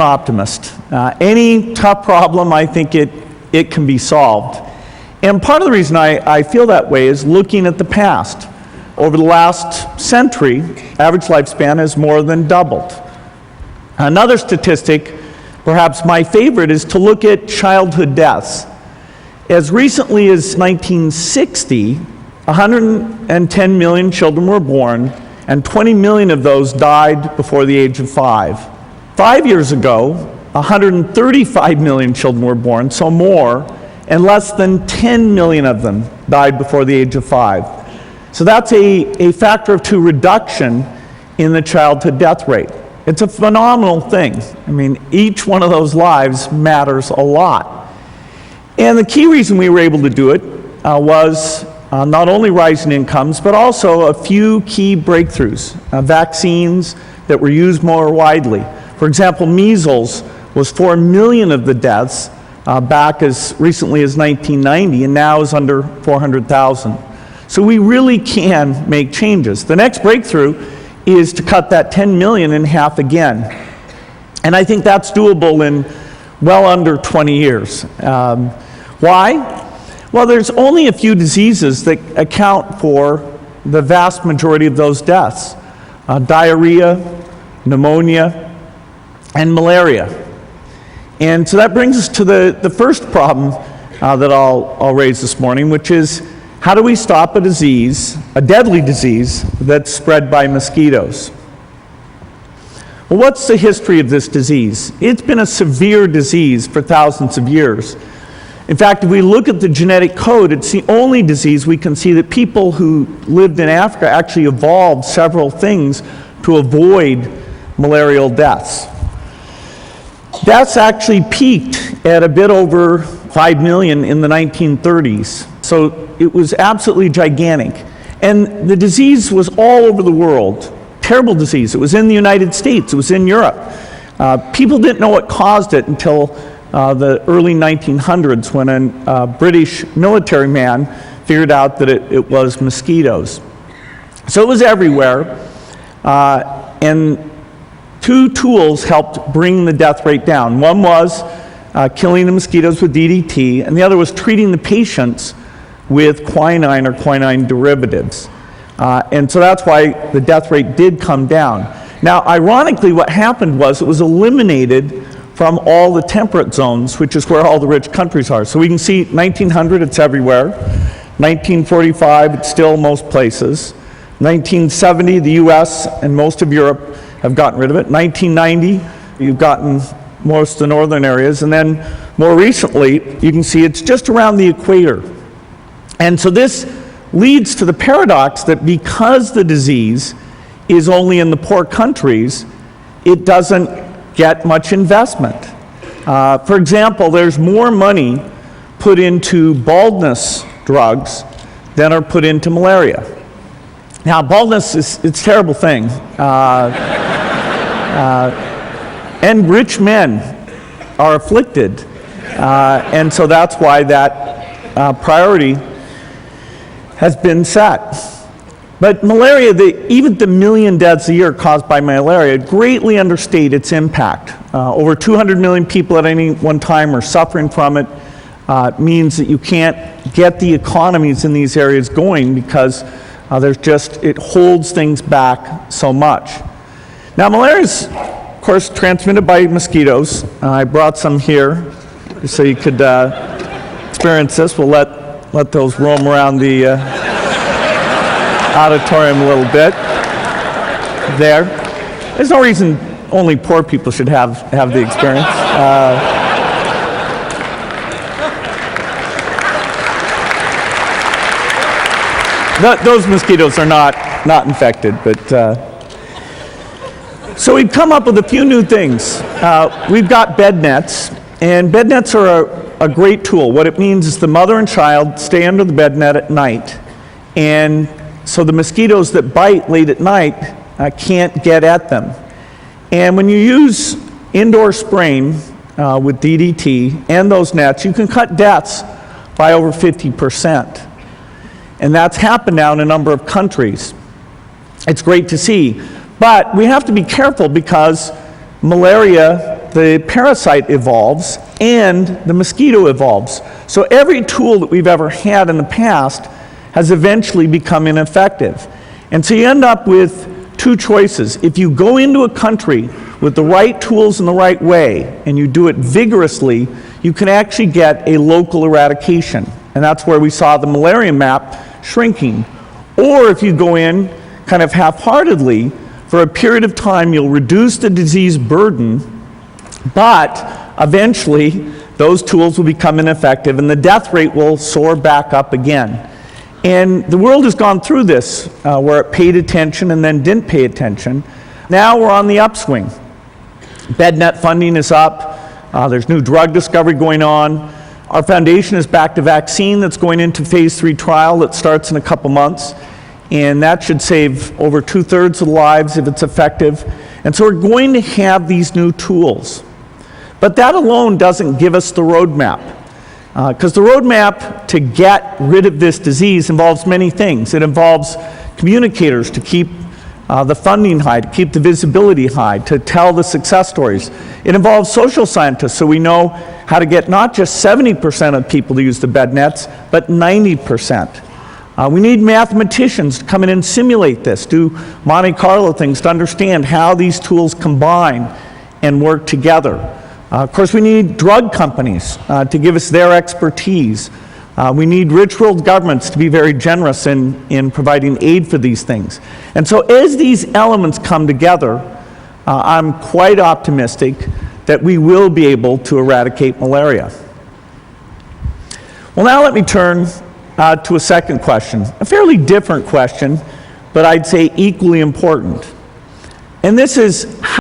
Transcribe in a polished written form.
optimist. Any tough problem, I think it can be solved. And part of the reason I feel that way is looking at the past. Over the last century, average lifespan has more than doubled. Another statistic, perhaps my favorite, is to look at childhood deaths. As recently as 1960, 110 million children were born, and 20 million of those died before the age of 5. 5 years ago, 135 million children were born, so more, and less than 10 million of them died before the age of 5. So that's a factor of 2 reduction in the childhood death rate. It's a phenomenal thing. I mean, each one of those lives matters a lot. And the key reason we were able to do it was not only rising incomes, but also a few key breakthroughs, vaccines that were used more widely. For example, measles was 4 million of the deaths back as recently as 1990, and now is under 400,000. So we really can make changes. The next breakthrough is to cut that 10 million in half again. And I think that's doable in well under 20 years. Why? Well, there's only a few diseases that account for the vast majority of those deaths. Diarrhea, pneumonia, and malaria. And so that brings us to the first problem that I'll raise this morning, which is how do we stop a disease, a deadly disease, that's spread by mosquitoes? Well, what's the history of this disease? It's been a severe disease for thousands of years. In fact, if we look at the genetic code, it's the only disease we can see that people who lived in Africa actually evolved several things to avoid malarial deaths. Deaths actually peaked at a bit over 5 million in the 1930s. So it was absolutely gigantic. And the disease was all over the world. Terrible disease. It was in the United States. It was in Europe. People didn't know what caused it until the early 1900s when a British military man figured out that it was mosquitoes. So it was everywhere. And 2 tools helped bring the death rate down. One was killing the mosquitoes with DDT, and the other was treating the patients with quinine or quinine derivatives. And so that's why the death rate did come down. Now, ironically, what happened was it was eliminated from all the temperate zones, which is where all the rich countries are. So we can see 1900, it's everywhere. 1945, it's still most places. 1970, the US and most of Europe have gotten rid of it. 1990, you've gotten most of the northern areas. And then more recently, you can see it's just around the equator. And so this leads to the paradox that because the disease is only in the poor countries, it doesn't get much investment. For example, there's more money put into baldness drugs than are put into malaria. Now, baldness it's a terrible thing. And rich men are afflicted. And so that's why that priority has been set. But malaria, even the 1 million deaths a year caused by malaria greatly understate its impact. Over 200 million people at any one time are suffering from it. It means that you can't get the economies in these areas going because it holds things back so much. Now, malaria is, of course, transmitted by mosquitoes. I brought some here so you could experience this. We'll let those roam around the auditorium a little bit. There. There's no reason only poor people should have the experience. Those mosquitoes are not infected, but so we've come up with a few new things. We've got bed nets, and bed nets are a great tool. What it means is the mother and child stay under the bed net at night, and so the mosquitoes that bite late at night can't get at them. And when you use indoor spraying with DDT and those nets, you can cut deaths by over 50%. And that's happened now in a number of countries. It's great to see. But we have to be careful because malaria the parasite evolves and the mosquito evolves. So every tool that we've ever had in the past has eventually become ineffective. And so you end up with two choices. If you go into a country with the right tools in the right way and you do it vigorously, you can actually get a local eradication. And that's where we saw the malaria map shrinking. Or if you go in kind of half-heartedly, for a period of time you'll reduce the disease burden, but eventually those tools will become ineffective and the death rate will soar back up again. And the world has gone through this, where it paid attention and then didn't pay attention. Now we're on the upswing. BedNet funding is up. There's new drug discovery going on. Our foundation is backed a vaccine that's going into phase 3 trial that starts in a couple months. And that should save over 2/3 of the lives if it's effective. And so we're going to have these new tools. But that alone doesn't give us the roadmap. Because the roadmap to get rid of this disease involves many things. It involves communicators to keep the funding high, to keep the visibility high, to tell the success stories. It involves social scientists, so we know how to get not just 70% of people to use the bed nets, but 90%. We need mathematicians to come in and simulate this, do Monte Carlo things to understand how these tools combine and work together. Of course, we need drug companies to give us their expertise. We need rich world governments to be very generous in providing aid for these things. And so as these elements come together, I'm quite optimistic that we will be able to eradicate malaria. Well, now let me turn to a second question, a fairly different question, but I'd say equally important. And this is,